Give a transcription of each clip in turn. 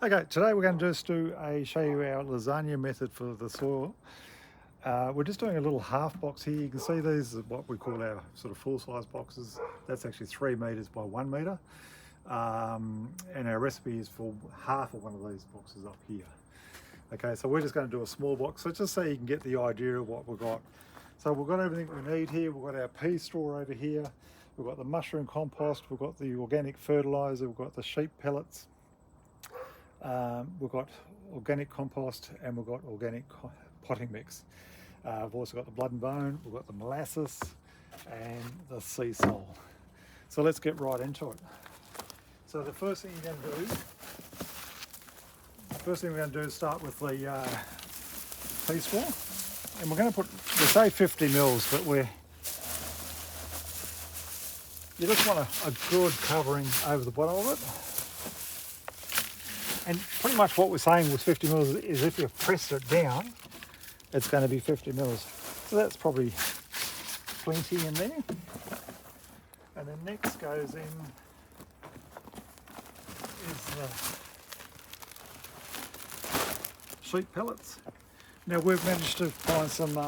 Okay, today we're going to just show you our lasagna method for the soil. We're just doing a little half box here. You can see these are what we call our sort of full-size boxes. That's actually 3 meters by 1 meter. And our recipe is for half of one of these boxes up here. Okay, so we're just going to do a small box, so just so you can get the idea of what we've got. So we've got everything we need here. We've got our pea straw over here. We've got the mushroom compost. We've got the organic fertilizer. We've got the sheep pellets. We've got organic compost and we've got organic potting mix. We've also got the blood and bone, we've got the molasses and the sea salt. So let's get right into it. So the first thing we're going to do is start with the pea straw. And we're going to put, we say 50 mils, but you just want a good covering over the bottom of it. And pretty much what we're saying with 50 mils is if you press it down, it's going to be 50 mils. So that's probably plenty in there. And then next goes in is the sheep pellets. Now we've managed to find some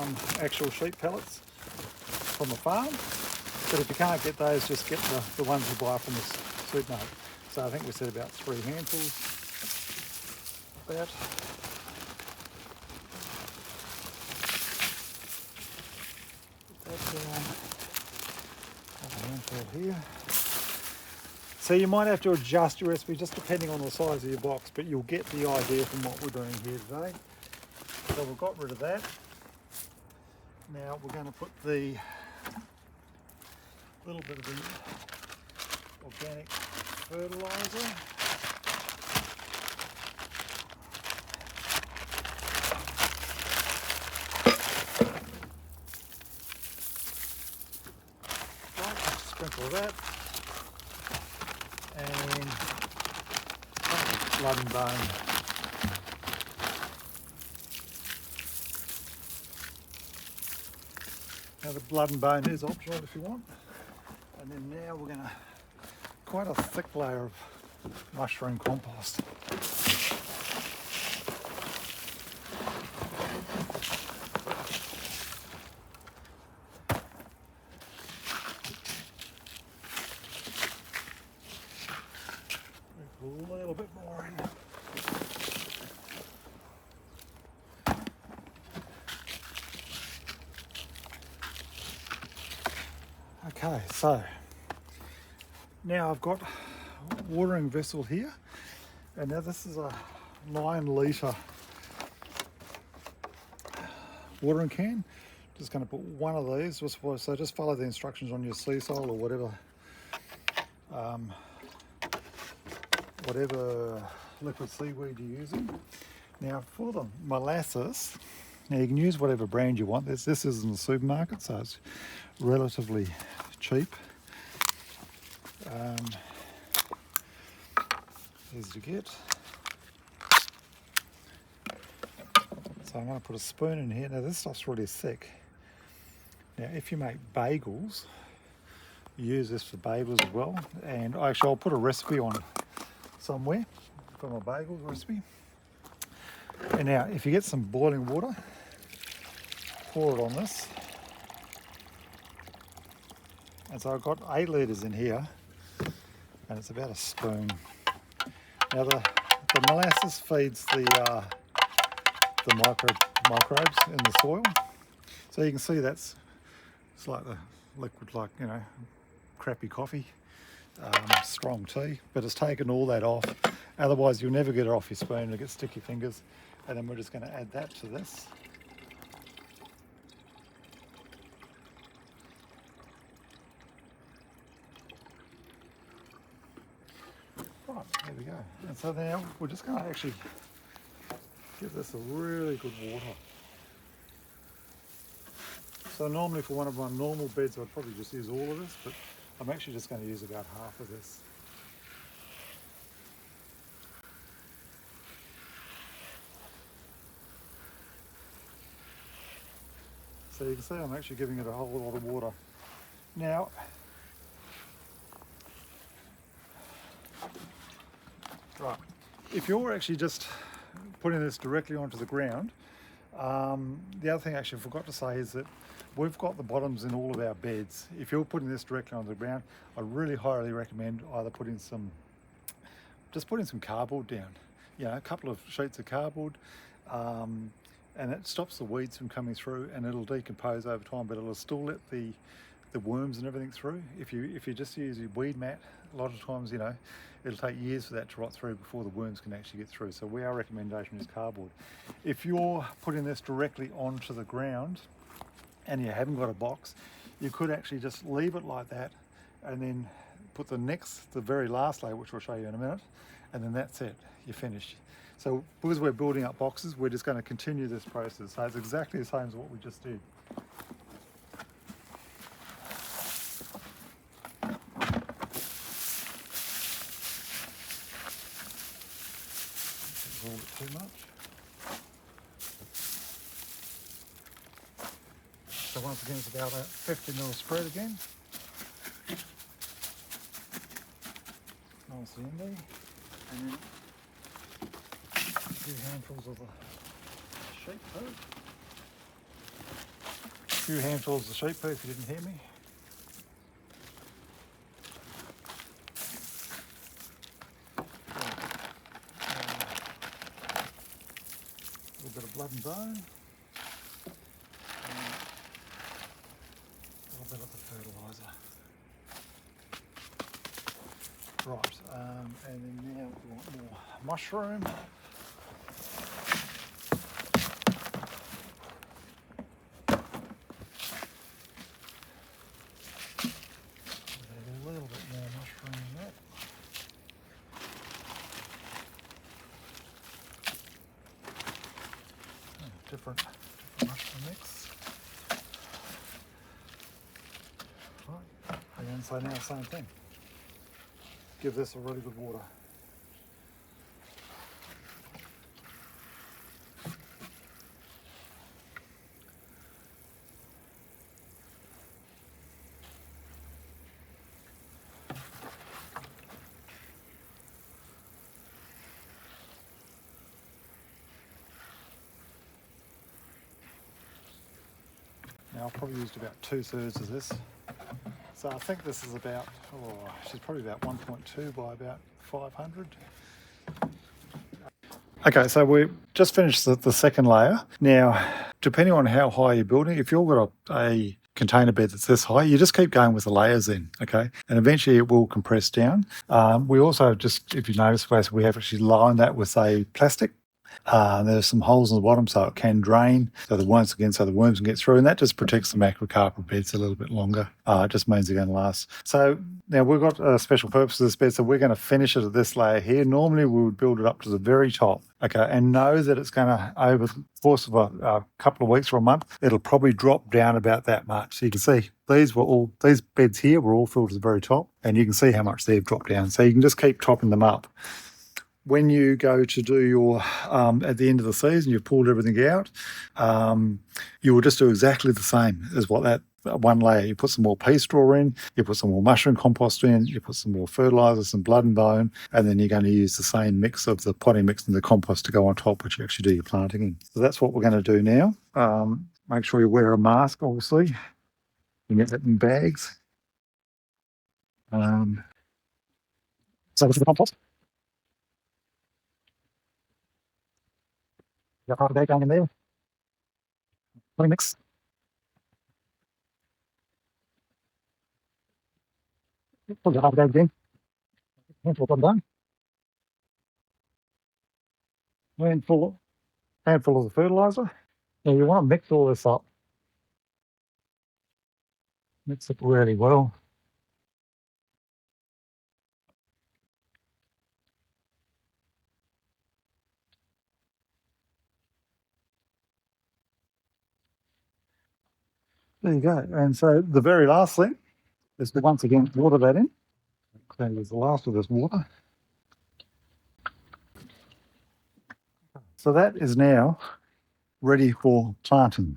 actual sheep pellets from the farm, but if you can't get those, just get the ones you buy from the supermarket. So I think we said about 3 handfuls. That. Put that down. A handful here. So you might have to adjust your recipe just depending on the size of your box, but you'll get the idea from what we're doing here today. So we've got rid of that. Now we're going to put the little bit of the organic fertilizer. Sprinkle that, and blood and bone. Now the blood and bone is optional if you want. And then now we're going to quite a thick layer of mushroom compost. A little bit more in. Okay, so now I've got a watering vessel here, and now this is a 9 litre watering can. Just going to put one of these, so just follow the instructions on your sea salt or whatever liquid seaweed you're using. Now for the molasses, now you can use whatever brand you want. This is in the supermarket, so it's relatively cheap. Easy to get. So I'm going to put a spoon in here. Now this stuff's really thick. Now if you make bagels, use this for bagels as well. And actually I'll put a recipe on somewhere for my bagel recipe. And now if you get some boiling water, pour it on this. And so I've got 8 litres in here, and it's about a spoon. Now the molasses feeds the microbes in the soil. So you can see it's like the liquid, like, you know, crappy coffee, strong tea, but it's taken all that off. Otherwise you'll never get it off your spoon, you'll get sticky fingers. And then we're just going to add that to this. Right, there we go. And so now we're just going to actually give this a really good water. So normally for one of my normal beds I'd probably just use all of this, but I'm actually just going to use about half of this. So you can see I'm actually giving it a whole lot of water. Now, right, if you're actually just putting this directly onto the ground, the other thing I actually forgot to say is that we've got the bottoms in all of our beds. If you're putting this directly onto the ground, I really highly recommend either putting some cardboard down, a couple of sheets of cardboard, and it stops the weeds from coming through, and it'll decompose over time, but it'll still let the worms and everything through. If you just use your weed mat, a lot of times, it'll take years for that to rot through before the worms can actually get through. So our recommendation is cardboard. If you're putting this directly onto the ground and you haven't got a box, you could actually just leave it like that and then put the very last layer, which we'll show you in a minute, and then that's it, you're finished. So because we're building up boxes, we're just going to continue this process. So it's exactly the same as what we just did. A little bit too much. So once again, it's about a 50 ml spread again. Nicely in there. And then a few handfuls of the sheep poo. A few handfuls of sheep poo if you didn't hear me. A little bit of blood and bone. And a little bit of the fertiliser. Right, and then now we want more mushroom. A little bit more mushroom in that. Different mushroom mix. Right, and so now same thing. Give this a really good water. Now I've probably used about 2/3 of this. So I think this is about, she's probably about 1.2 by about 500. Okay, so we just finished the second layer. Now, depending on how high you're building, if you've got a container bed that's this high, you just keep going with the layers in, okay? And eventually it will compress down. We also just, if you notice, we have actually lined that with a plastic. There's some holes in the bottom so it can drain, so the worms can get through, and that just protects the macrocarpal beds a little bit longer. It just means they're going to last. So now we've got a special purpose of this bed, so we're going to finish it at this layer here. Normally we would build it up to the very top, okay, and know that it's going to, over the course of a couple of weeks or a month, it'll probably drop down about that much. So you can see these beds here were all filled to the very top, and you can see how much they've dropped down. So you can just keep topping them up. When you go to do your, at the end of the season, you've pulled everything out, you will just do exactly the same as what that one layer. You put some more pea straw in, you put some more mushroom compost in, you put some more fertiliser, some blood and bone, and then you're going to use the same mix of the potting mix and the compost to go on top, which you actually do your planting in. So that's what we're going to do now. Make sure you wear a mask, obviously. You get that in bags. So this is the compost. Got half a bag going in there. Potting mix. Put half a bag in. Handful of blood and bone. Handful of the fertiliser. Now you want to mix all this up. Mix it really well. There you go. And so the very last thing is to once again water that in. That is the last of this water. So that is now ready for planting.